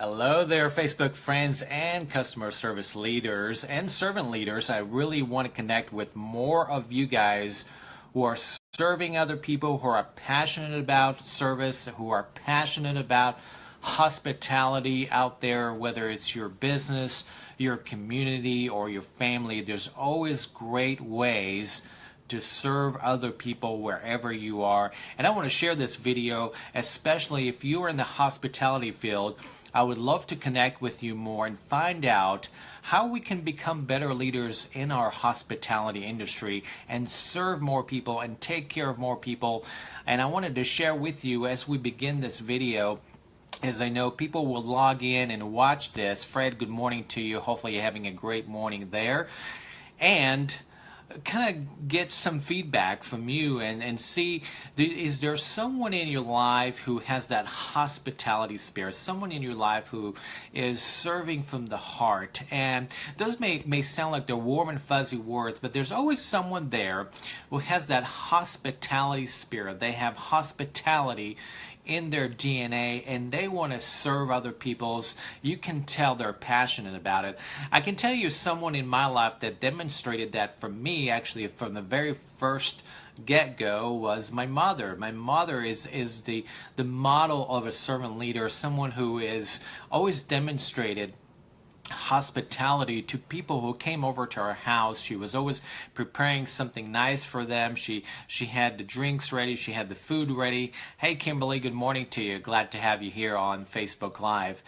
Hello there, Facebook friends and customer service leaders and servant leaders. I really want to connect with more of you guys who are serving other people, who are passionate about service, who are passionate about hospitality out there, whether it's your business, your community, or your family. There's always great ways to serve other people wherever you are. And I want to share this video, especially if you are in the hospitality field. I would love to connect with you more and find out how we can become better leaders in our hospitality industry and serve more people and take care of more people. And I wanted to share with you as we begin this video, as I know people will log in and watch this. Fred, good morning to you. Hopefully you're having a great morning there. And kind of get some feedback from you and see, is there someone in your life who has that hospitality spirit, someone in your life who is serving from the heart? And those may sound like they're warm and fuzzy words, but there's always someone there who has that hospitality spirit. They have hospitality in their DNA and they want to serve other people's. You can tell they're passionate about it. I can tell you someone in my life that demonstrated that for me, actually from the very first get-go, was my mother. My mother is the model of a servant leader, someone who is always demonstrated hospitality to people who came over to our house. She was always preparing something nice for them. She had the drinks ready. She had the food ready. Hey, Kimberly, good morning to you. Glad to have you here on Facebook Live.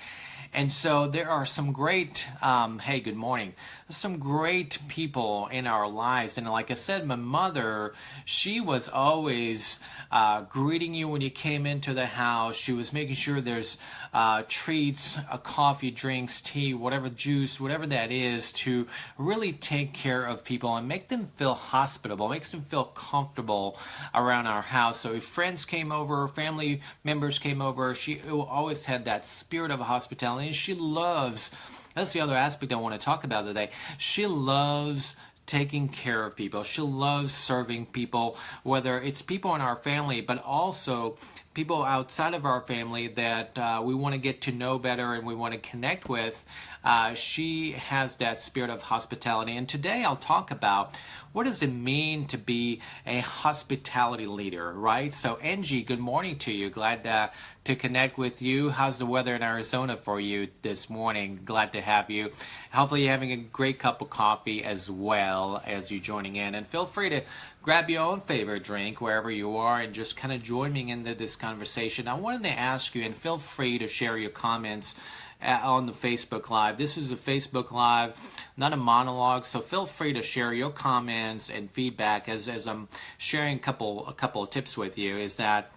And so there are some great, hey, good morning, some great people in our lives. And like I said, my mother, she was always greeting you when you came into the house. She was making sure there's treats, coffee, drinks, tea, whatever, juice, whatever that is, to really take care of people and make them feel hospitable, makes them feel comfortable around our house. So if friends came over, family members came over, she always had that spirit of hospitality. And she loves, that's the other aspect I want to talk about today, she loves taking care of people. She loves serving people, whether it's people in our family, but also people outside of our family that we want to get to know better and we want to connect with. She has that spirit of hospitality. And today I'll talk about what does it mean to be a hospitality leader, right? So Angie, good morning to you. Glad to connect with you. How's the weather in Arizona for you this morning? Glad to have you. Hopefully you're having a great cup of coffee as well as you're joining in. And feel free to grab your own favorite drink wherever you are and just kind of join me into this conversation. I wanted to ask you, and feel free to share your comments on the Facebook Live. This is a Facebook Live, not a monologue, so feel free to share your comments and feedback as I'm sharing a couple of tips with you. Is that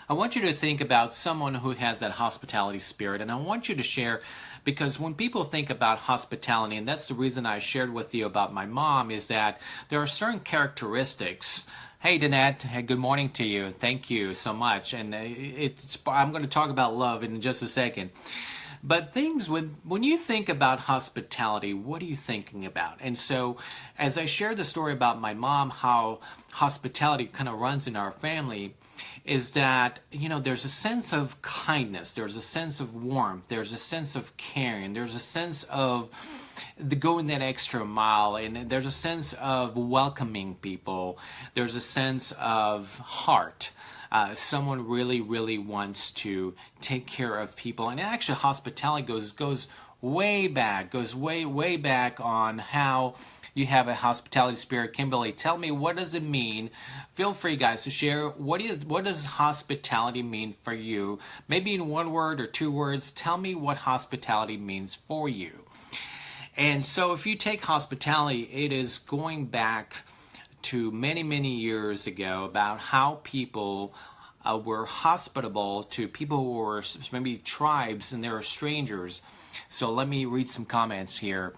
I want you to think about someone who has that hospitality spirit, and I want you to share, because when people think about hospitality, and that's the reason I shared with you about my mom, is that there are certain characteristics. Hey, Danette, good morning to you. Thank you so much. And I'm going to talk about love in just a second. But things, when you think about hospitality, what are you thinking about? And so as I share the story about my mom, how hospitality kind of runs in our family, is that, you know, there's a sense of kindness, there's a sense of warmth, there's a sense of caring, there's a sense of going that extra mile, and there's a sense of welcoming people, there's a sense of heart. Someone really, really wants to take care of people. And actually hospitality goes way back, goes way back on how you have a hospitality spirit. Kimberly, tell me, what does it mean? Feel free, guys, to share. What does hospitality mean for you? Maybe in one word or two words, tell me what hospitality means for you. And so if you take hospitality, it is going back to many years ago about how people were hospitable to people who were maybe tribes and they were strangers. So let me read some comments here.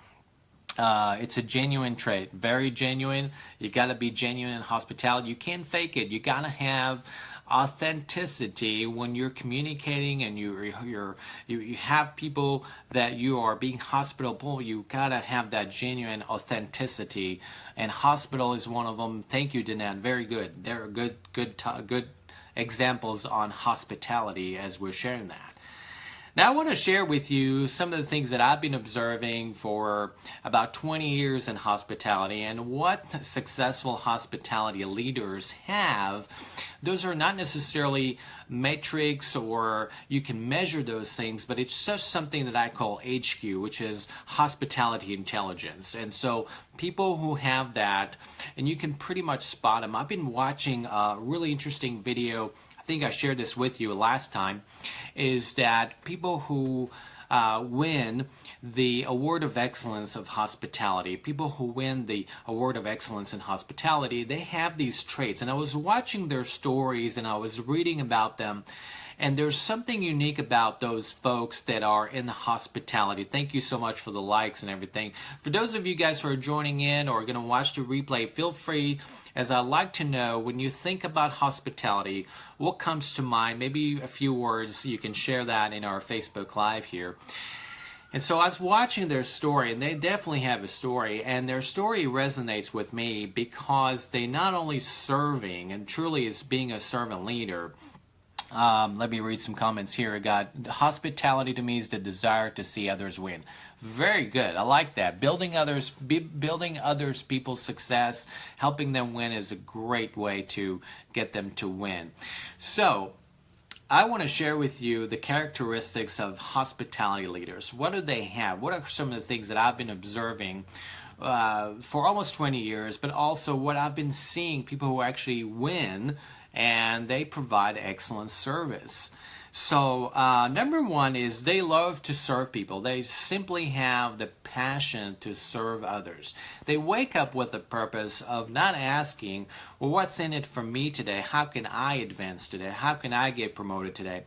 It's a genuine trait, very genuine. You got to be genuine in hospitality. You can't fake it. You got to have authenticity when you're communicating, and you have people that you are being hospitable. You gotta have that genuine authenticity, and hospital is one of them. Thank you, Danette. Very good. There are good examples on hospitality as we're sharing that. Now, I want to share with you some of the things that I've been observing for about 20 years in hospitality and what successful hospitality leaders have. Those are not necessarily metrics or you can measure those things, but it's just something that I call HQ, which is hospitality intelligence. And so people who have that, and you can pretty much spot them. I've been watching a really interesting video. I think I shared this with you last time, is that people who win the Award of Excellence of Hospitality, people who win the Award of Excellence in Hospitality, they have these traits. And I was watching their stories and I was reading about them. And there's something unique about those folks that are in the hospitality. Thank you so much for the likes and everything. For those of you guys who are joining in or are going to watch the replay, feel free, as I'd like to know, when you think about hospitality, what comes to mind? Maybe a few words. You can share that in our Facebook Live here. And so I was watching their story, and they definitely have a story, and their story resonates with me because they not only serving and truly is being a servant leader. Let me read some comments here. I got, hospitality to me is the desire to see others win. Very good. I like that. Building others people's success, helping them win is a great way to get them to win. So I want to share with you the characteristics of hospitality leaders. What do they have? What are some of the things that I've been observing for almost 20 years, but also what I've been seeing people who actually win and they provide excellent service. So number one is they love to serve people. They simply have the passion to serve others. They wake up with the purpose of not asking, well, what's in it for me today? How can I advance today? How can I get promoted today?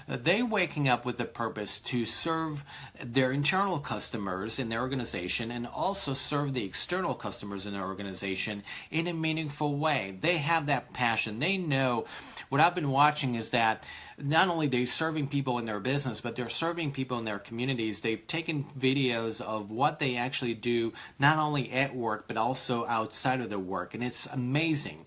They waking up with the purpose to serve their internal customers in their organization and also serve the external customers in their organization in a meaningful way. They have that passion. They know. What I've been watching is that not only they're serving people in their business, but they're serving people in their communities. They've taken videos of what they actually do, not only at work, but also outside of their work. And it's amazing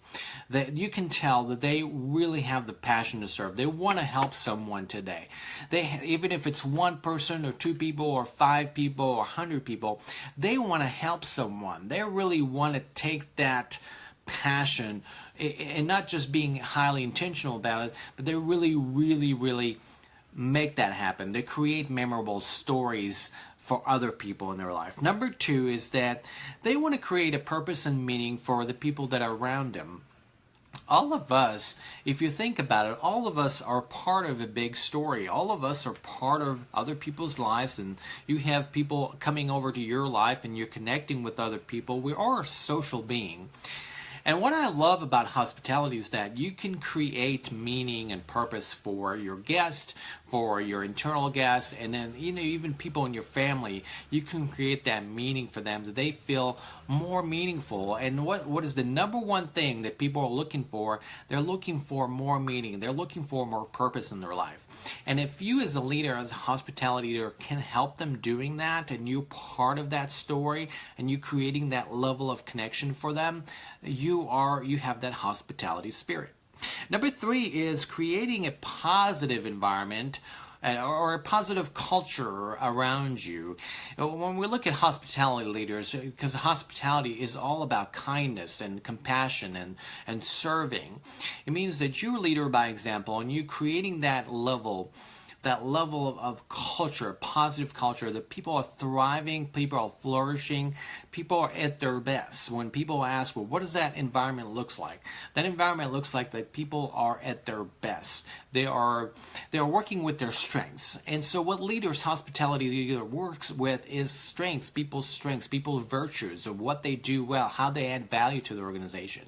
that you can tell that they really have the passion to serve. They want to help someone today. Even if it's one person or two people or 5 people or 100 people, they want to help someone. They really want to take that passion and not just being highly intentional about it, but they really make that happen. They create memorable stories for other people in their life. Number 2 is that they want to create a purpose and meaning for the people that are around them. All of us, if you think about it, all of us are part of a big story. All of us are part of other people's lives, and you have people coming over to your life and you're connecting with other people. We are a social being. And what I love about hospitality is that you can create meaning and purpose for your guest, for your internal guests, and then even people in your family. You can create that meaning for them that they feel more meaningful. And what is the number one thing that people are looking for? They're looking for more meaning. They're looking for more purpose in their life. And if you as a leader, as a hospitality leader, can help them doing that, and you're part of that story, and you creating that level of connection for them, you have that hospitality spirit. Number 3 is creating a positive environment or a positive culture around you. When we look at hospitality leaders, because hospitality is all about kindness and compassion and serving, it means that you're a leader by example, and you creating that level of culture, positive culture, that people are thriving, people are flourishing, people are at their best. When people ask, well, what does that environment look like? That environment looks like that people are at their best. They are working with their strengths. And so what hospitality leader works with is strengths, people's virtues of what they do well, how they add value to the organization.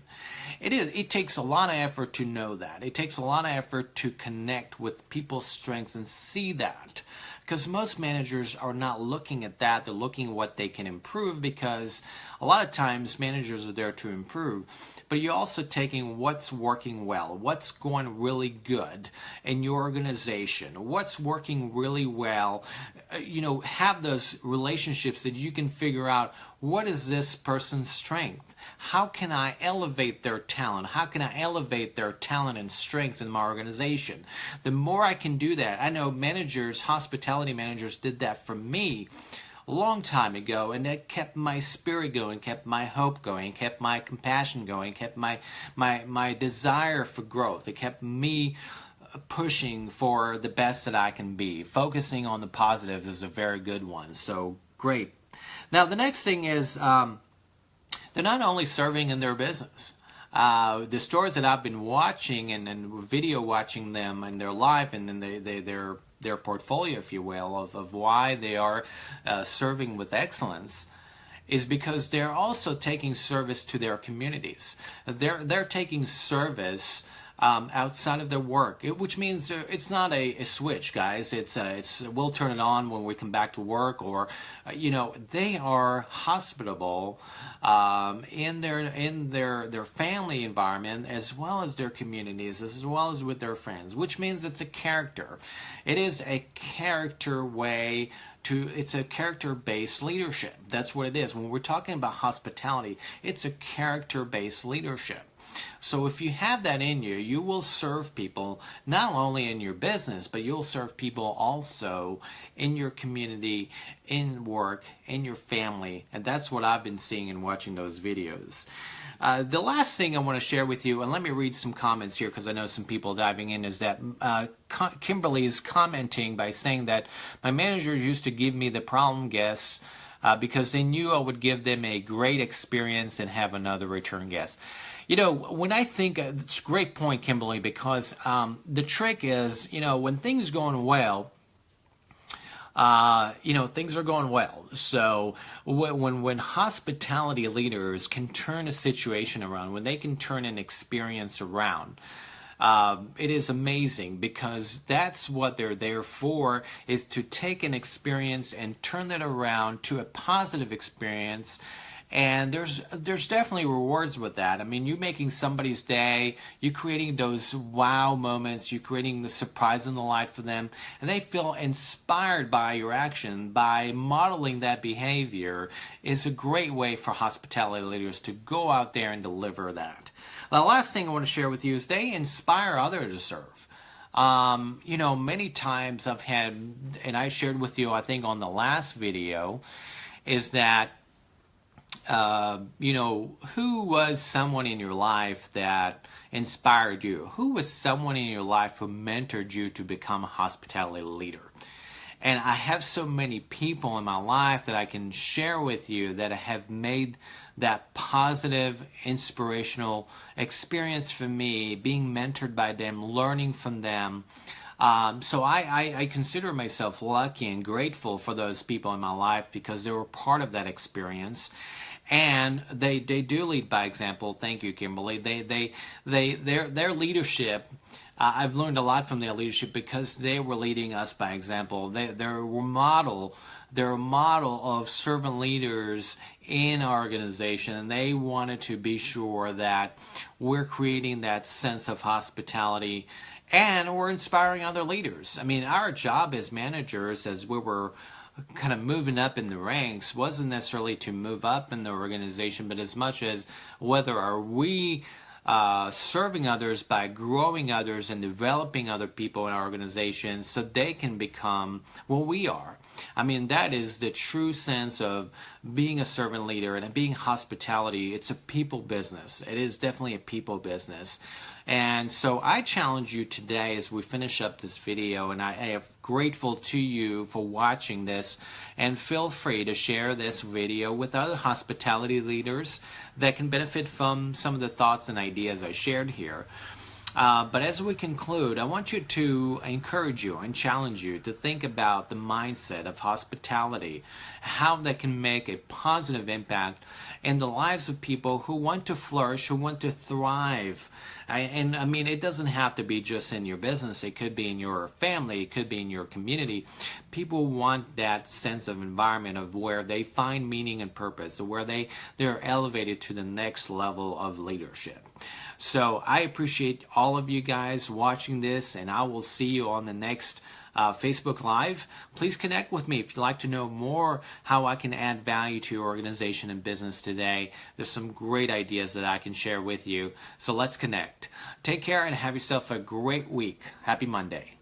It takes a lot of effort to know that. It takes a lot of effort to connect with people's strengths and see that. Because most managers are not looking at that. They're looking at what they can improve, because a lot of times managers are there to improve. But you're also taking what's working well, what's going really good in your organization, what's working really well. Have those relationships that you can figure out what is this person's strength? How can I elevate their talent? How can I elevate their talent and strengths in my organization? The more I can do that, I know managers, hospitality managers did that for me a long time ago, and that kept my spirit going, kept my hope going, kept my compassion going, kept my desire for growth. It kept me pushing for the best that I can be. Focusing on the positives is a very good one. So great. Now the next thing is they're not only serving in their business. The stores that I've been watching and video watching them and their life and their portfolio, if you will, of why they are serving with excellence, is because they're also taking service to their communities. They're taking service outside of their work, which means it's not a switch, guys. It's we'll turn it on when we come back to work, or they are hospitable in their family environment, as well as their communities, as well as with their friends, which means it's a character. It is a character way. It's a character-based leadership. That's what it is. When we're talking about hospitality, it's a character-based leadership. So if you have that in you, you will serve people not only in your business, but you'll serve people also in your community, in work, in your family. And that's what I've been seeing and watching those videos. The last thing I want to share with you, and let me read some comments here because I know some people diving in, is that Kimberly's commenting by saying that my managers used to give me the problem guests because they knew I would give them a great experience and have another return guest. When I think, it's a great point, Kimberly, because the trick is, when things are going well, things are going well. So when hospitality leaders can turn a situation around, when they can turn an experience around, it is amazing, because that's what they're there for, is to take an experience and turn it around to a positive experience. And there's definitely rewards with that. I mean, you're making somebody's day, you're creating those wow moments, you're creating the surprise and the light for them, and they feel inspired by your action. By modeling that behavior is a great way for hospitality leaders to go out there and deliver that. The last thing I want to share with you is they inspire others to serve. Many times I've had, and I shared with you, I think on the last video, is that who was someone in your life that inspired you? Who was someone in your life who mentored you to become a hospitality leader? And I have so many people in my life that I can share with you that have made that positive, inspirational experience for me, being mentored by them, learning from them. So I consider myself lucky and grateful for those people in my life, because they were part of that experience. And they do lead by example. Thank you, Kimberly. Their leadership, I've learned a lot from their leadership because they were leading us by example. They're a model of servant leaders in our organization, and they wanted to be sure that we're creating that sense of hospitality and we're inspiring other leaders. I mean, our job as managers, as we were kind of moving up in the ranks, wasn't necessarily to move up in the organization, but as much as whether are we serving others by growing others and developing other people in our organization so they can become what we are. I mean, that is the true sense of being a servant leader and being hospitality. It's a people business. It is definitely a people business. And so I challenge you today as we finish up this video, and I am grateful to you for watching this, and feel free to share this video with other hospitality leaders that can benefit from some of the thoughts and ideas I shared here. But as we conclude, I want you to encourage you and challenge you to think about the mindset of hospitality, how that can make a positive impact in the lives of people who want to flourish, who want to thrive. And I mean, it doesn't have to be just in your business. It could be in your family. It could be in your community. People want that sense of environment of where they find meaning and purpose, where they're elevated to the next level of leadership. So I appreciate all of you guys watching this, and I will see you on the next Facebook Live. Please connect with me if you'd like to know more how I can add value to your organization and business today. There's some great ideas that I can share with you. So let's connect. Take care and have yourself a great week. Happy Monday.